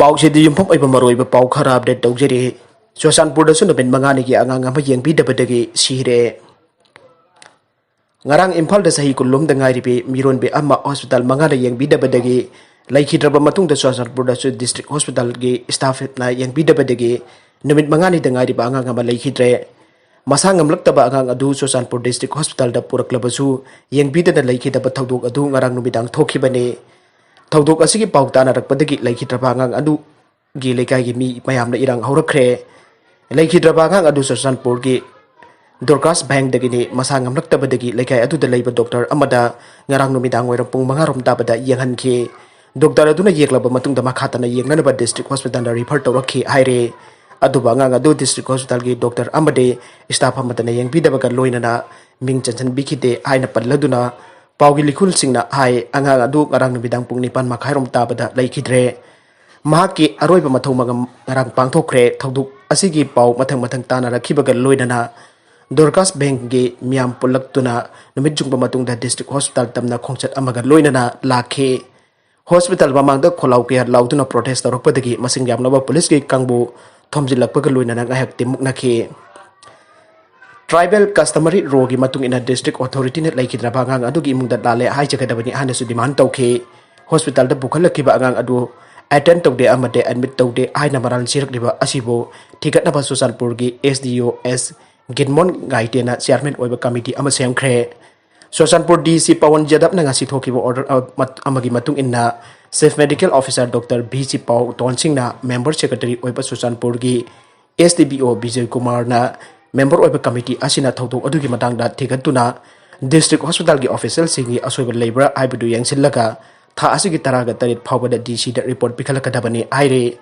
Pausi di yumpok ay pamaroy ba pau kharab de tawjeri Chosanpur da sunabin mangani ki angang ama yang bi dabadagi sihire ngarang Imphal da sahi kulum da ngai ribe miron be amma hospital mangana yang bi dabadagi laiki draba matung da Chosanpur da district hospital gi staff na yang bi dabadagi numit mangani da ngai riba angang ama laiki dre masa ngamlak taba angang adu Chosanpur district hospital da puraklabasu yang bi da laiki da bathawdok adu ngarang numidang thokibane Tawdok asigi pautana rakpadagi laiki trabangang adu gi lekai gi mi mayamna irang haurakre laiki trabangang adu Chosanpur gi Dorcas Bank dagini masangam naktabadagi lekai adu da leiba doctor amada ngarang numidang wairang pung mangarom tabada yanghan ki doctor adu na yeklaba matung da makhata na yengna ba district hospital da refer tawrakhi haire adu bangang adu district hospital gi doctor amade staff amada na yang bidabaga loina na ming chanchan bikite aina padladuna Paugi likul singna hai angang adu ngarang nubidang pung nipan makhairom tabada laikidre mahaki aroiba mathau magam ngarang pangthokre thawduk asigi pau mathang tana rakhibaga loinana Dorcas Bank gi miam pulaktuna numit jungba matungda district hospital tamna khongchat amaga loinana lakhe hospital mamangda kholau ke lautuna protest torokpadagi masing yamnaba police gi kangbu thomjilakpaga loinana ngahak timuk nakhe Tribal customary rogi matung ina district authority net laiki drabangang adu gi mungda dale hai jagadabani hana su demand tawke hospital da bukhalakkiba angang adu attend tawde amade admit tawde ai namaran sirak diba asibo thigat na Chosanpur gi SDOS Gidmon gaitena chairman oiba committee ama semkhre Chosanpur DC Pawan Jadap na ngasi thokiba order amagi matung inna Chief Medical Officer Dr. BC Pau Tonsing na member secretary oiba Chosanpur gi SDBO Bijay Kumar na member of the committee asina thawdok adugi matangda thigatuna district hospital gi official singi asoiba labor aibudu yangsillaga tha asigi taraga tarit phawbada DC da report pikhalakadabani aire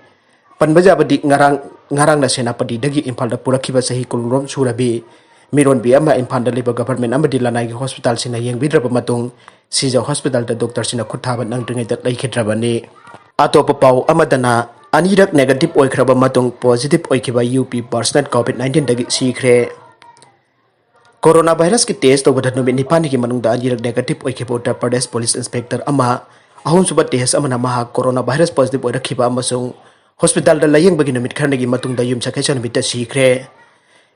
panbajabadi ngarang na senapati dagi Imphal da purakhiba sahi kulrom surabi miron bi ama Imphal da liba government amadi lanai gi hospital sina yengbidraba matung sija hospital da doctor sina khuthaban nangdringai da laikhidrabani atopa pau amadana Anirak negative oikraba matung positive oikiba UP person COVID-19 dagi sikre coronavirus ki test obada numit nipani ki manungda anirak negative oikiba Uttar Pradesh police inspector ama ahun suba test amana maha coronavirus positive oirakhiba amasung hospital da layeng bagi numit kharnagi matungda yum sakai numit da sikre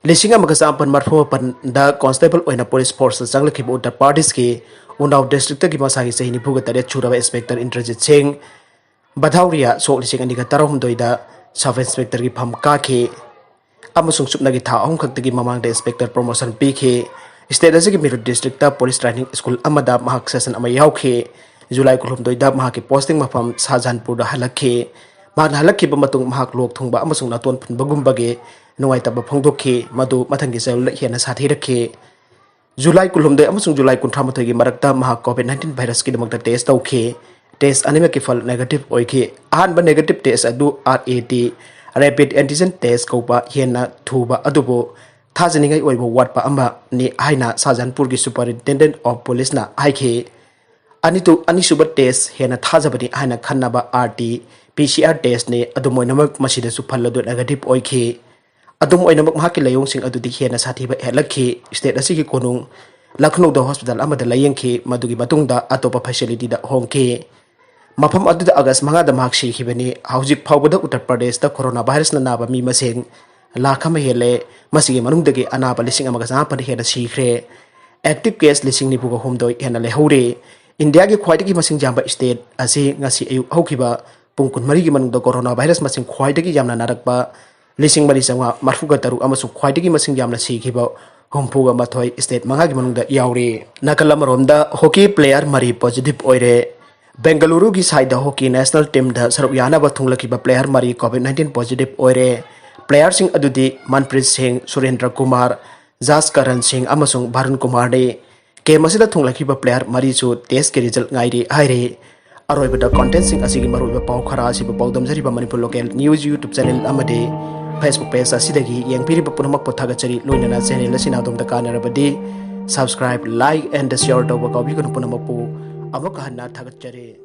lising amaga sampan marfo pan da constable oina police force changlakhiba Uttar Pradesh ki Unnao district ki masagi sahini bhuga tare churaba inspector Indrajit Singh Badhauria sok lising aniga tarahum doida sub inspector gi pham ka ke amasung supnagi tha ahum khaktagi mamang da inspector promotion pk state asigi Meerut district ta police training school amada mahak session ama yaukhe July kulhum doida mahaki posting mafam Shahjahanpur da halakhe mahna halakhi ba matung mahak lok thungba amasung naton phunba gumbage nungai taba phongdokhe madu mathangi jaul hiana sathi rakhe July kulhum doi amasung July 13 gi marakta mahak COVID-19 virus ki damakta test tawkhe test anime ki fal negative oike ahan ba negative test adu RAT rapid antigen test kopa hena thuba adubo thajaningai oibo watpa amba ni haina Shahjahanpur gi superintendent of police na haike anisuba test hena thajabani haina khannaba RT PCR test ne adumoinamak masida su phalladu negative oike adumoinamak mahaki layong sing adudi hena sathiba helakhi state asigi konung Lucknow da hospital amada layengki madugi matungda atopa facility da hongke Mafam adu da August manga da mahak hibani haujik phawbada Uttar Pradesh da coronavirus na naba mi maseng lakhama hele masigi manungdagi anaba lising amaga sapan hena sikhre active case lising ni buga homdoi hena lehore India gi khwaidagi masing jamba state ase ngasi ayu haukiba pungkun mari gi manungda coronavirus masing khwaidagi jamna narakba lising mari sanga marfuga taru amasung khwaidagi masing jamna sikhiba hompuga mathoi state manga gi manungda yaure nakalamromda hockey player mari positive oire Bengaluru ki saida hockey national team da saruk yana ba thunglakiba player mari COVID-19 positive oire player sing adudi Manpreet Singh Surendra Kumar Jaskaran Singh amasung Varun Kumar de ke masida thunglakiba player mari chu test ke result ngairi haire aroiba da content sing asigi maroiba pau khara asiba paudam jariba Manipur local news YouTube channel amade Facebook page asidagi yengpiriba punamak pothagachari loinana channel asina dom da kanarabadi subscribe like and share tawba kabi kun punamakpu amaka hanna thagatchare